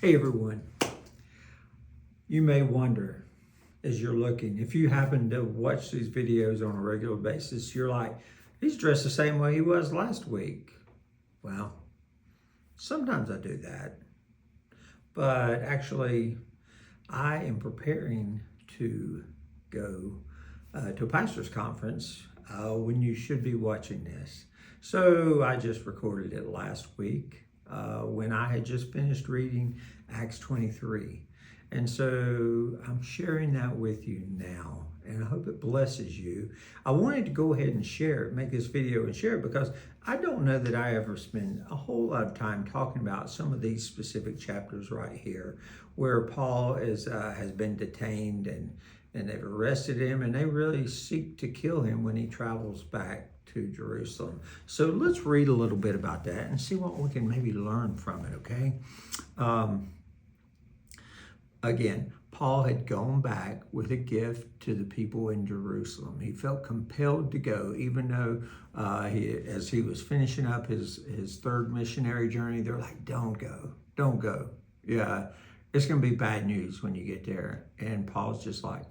Hey everyone, you may wonder as you're looking, if you happen to watch these videos on a regular basis, you're like, he's dressed the same way he was last week. Well, sometimes I do that, but actually I am preparing to go to a pastor's conference when you should be watching this. So I just recorded it last week when I had just finished reading Acts 23. And so I'm sharing that with you now, and I hope it blesses you. I wanted to go ahead and share it, make this video and share it, because I don't know that I ever spend a whole lot of time talking about some of these specific chapters right here, where Paul has been detained and they've arrested him, and they really seek to kill him when he travels back to Jerusalem. So let's read a little bit about that and see what we can maybe learn from it, okay? Again, Paul had gone back with a gift to the people in Jerusalem. He felt compelled to go, even though as he was finishing up his third missionary journey, they're like, don't go. Yeah, it's going to be bad news when you get there. And Paul's just like,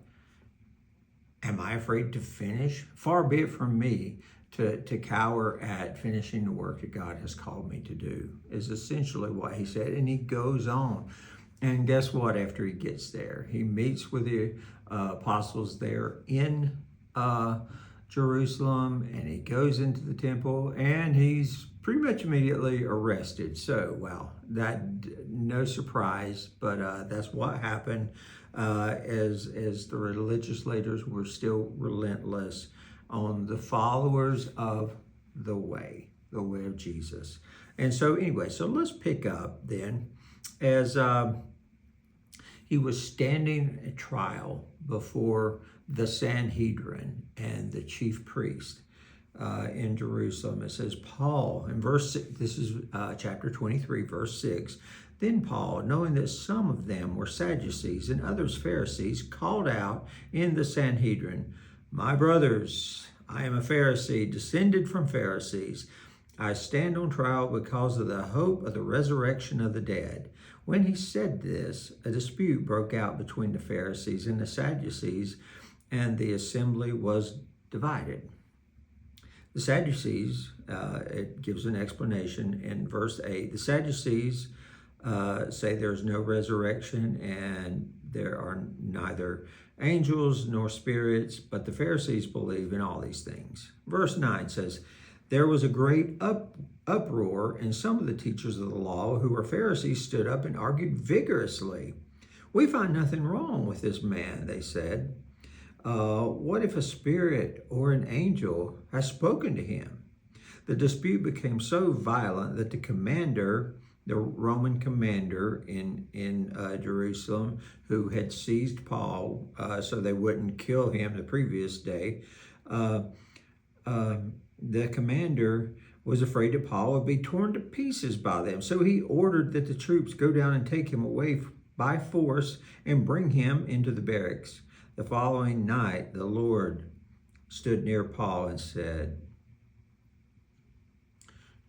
am I afraid to finish? Far be it from me to cower at finishing the work that God has called me to do, is essentially what he said. And he goes on. And guess what? After he gets there, he meets with the apostles there in Jerusalem, and he goes into the temple, and he's pretty much immediately arrested. So, well, that no surprise, but that's what happened as the religious leaders were still relentless on the followers of the way of Jesus. And so anyway, so let's pick up then as he was standing at trial before the Sanhedrin and the chief priest in Jerusalem. It says, Paul, in verse 6, this is chapter 23, verse 6, then Paul, knowing that some of them were Sadducees and others Pharisees, called out in the Sanhedrin, my brothers, I am a Pharisee, descended from Pharisees. I stand on trial because of the hope of the resurrection of the dead. When he said this, a dispute broke out between the Pharisees and the Sadducees, and the assembly was divided. The Sadducees, it gives an explanation in verse 8. The Sadducees say there's no resurrection and there are neither angels nor spirits, but the Pharisees believe in all these things. Verse 9 says, there was a great uproar, and some of the teachers of the law who were Pharisees stood up and argued vigorously. We find nothing wrong with this man, they said. What if a spirit or an angel has spoken to him? The dispute became so violent that the Roman commander in Jerusalem, who had seized Paul so they wouldn't kill him the previous day, the commander was afraid that Paul would be torn to pieces by them. So he ordered that the troops go down and take him away by force and bring him into the barracks. The following night, the Lord stood near Paul and said,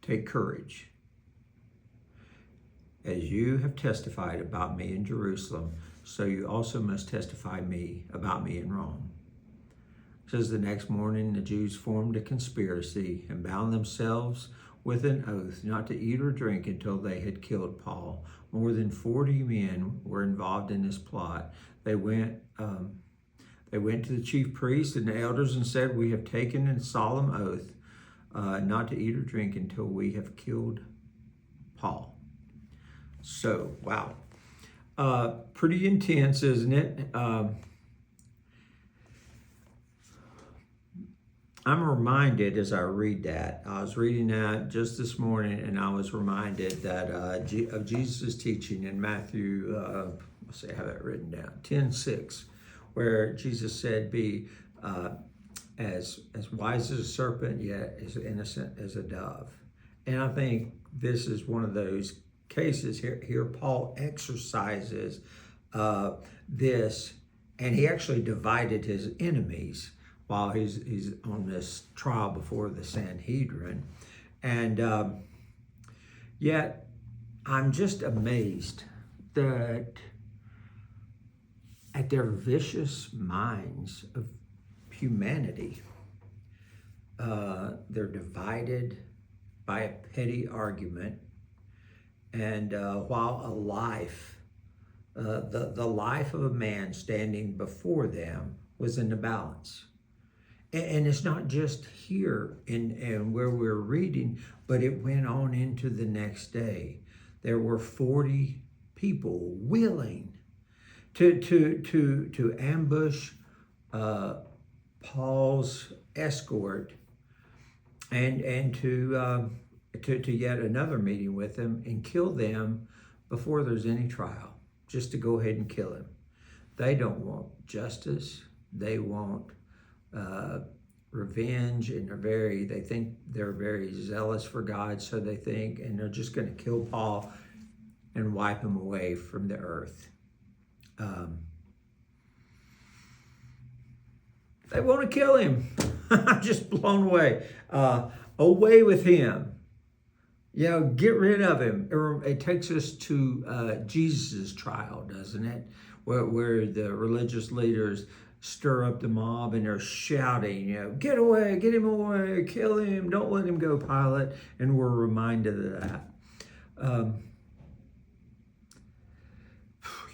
take courage. As you have testified about me in Jerusalem, so you also must testify about me in Rome. It says the next morning the Jews formed a conspiracy and bound themselves with an oath not to eat or drink until they had killed Paul. More than 40 men were involved in this plot. They went to the chief priests and the elders and said, we have taken a solemn oath not to eat or drink until we have killed Paul. So, wow. Pretty intense, isn't it? I'm reminded as I read that, I was reading that just this morning, and I was reminded that of Jesus' teaching in Matthew, let's see, I have it written down, 10:6, where Jesus said, be as wise as a serpent, yet as innocent as a dove. And I think this is one of those cases here Paul exercises this, and he actually divided his enemies while he's on this trial before the Sanhedrin. And yet I'm just amazed that at their vicious minds of humanity, they're divided by a petty argument, and while a life, the life of a man standing before them was in the balance. And it's not just here in where we're reading, but it went on into the next day. There were 40 people willing to ambush Paul's escort and to yet another meeting with him and kill them before there's any trial, just to go ahead and kill him. They don't want justice. They want revenge, and they think they're very zealous for God, so they think, and they're just going to kill Paul and wipe him away from the earth. They want to kill him. I'm just blown away. Away with him. Get rid of him. It takes us to Jesus' trial, doesn't it? Where the religious leaders stir up the mob and they're shouting, get away, get him away, kill him, don't let him go, Pilate. And we're reminded of that.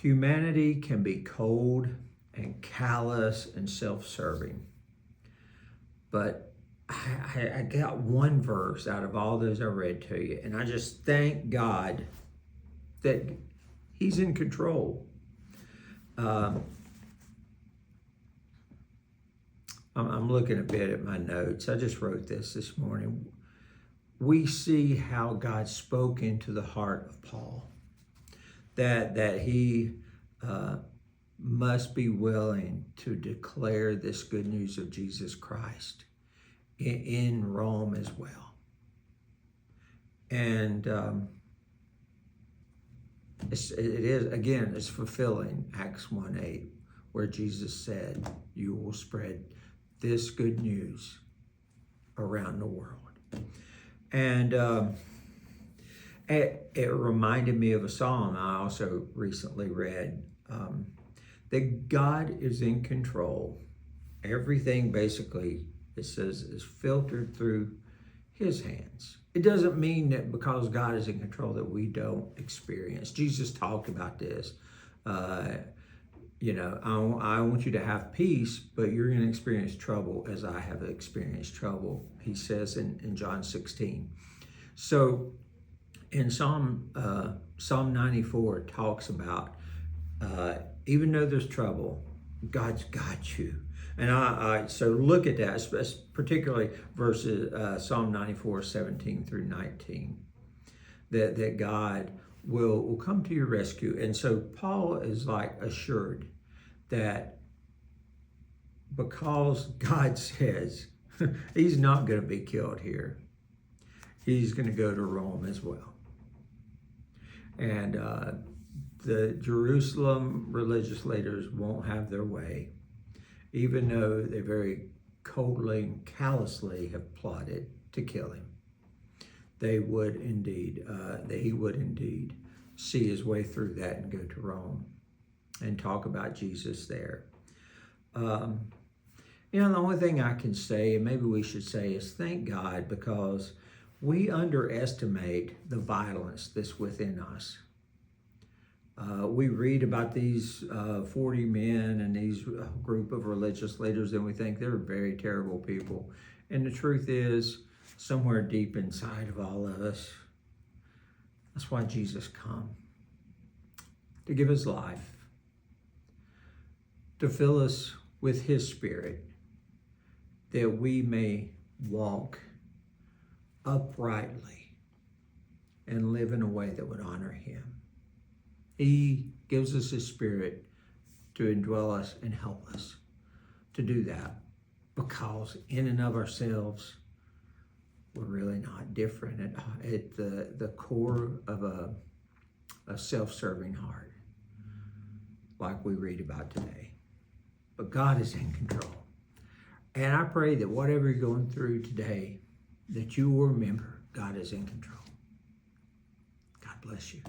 Humanity can be cold and callous and self-serving. But I got one verse out of all those I read to you, and I just thank God that He's in control. I'm looking a bit at my notes. I just wrote this morning. We see how God spoke into the heart of Paul, that he must be willing to declare this good news of Jesus Christ in Rome as well. And it's fulfilling Acts 1:8, where Jesus said, you will spread this good news around the world. And it reminded me of a psalm I also recently read, that God is in control. Everything basically, it says, is filtered through His hands. It doesn't mean that because God is in control that we don't experience. Jesus talked about this. I want you to have peace, but you're going to experience trouble as I have experienced trouble, He says in John 16. So in Psalm 94 talks about, even though there's trouble, God's got you. And so look at that, particularly verses Psalm 94, 17 through 19, that God will come to your rescue. And so Paul is assured that because God says he's not going to be killed here, he's going to go to Rome as well. And the Jerusalem religious leaders won't have their way, even though they very coldly and callously have plotted to kill him. He would indeed see his way through that and go to Rome and talk about Jesus there. The only thing I can say, and maybe we should say, is thank God, because we underestimate the violence that's within us. We read about these 40 men and these group of religious leaders, and we think they're very terrible people. And the truth is, somewhere deep inside of all of us, that's why Jesus came, to give His life, to fill us with His Spirit, that we may walk uprightly and live in a way that would honor Him. He gives us His Spirit to indwell us and help us to do that, because in and of ourselves, we're really not different at the core of a self-serving heart, like we read about today. But God is in control. And I pray that whatever you're going through today, that you will remember God is in control. God bless you.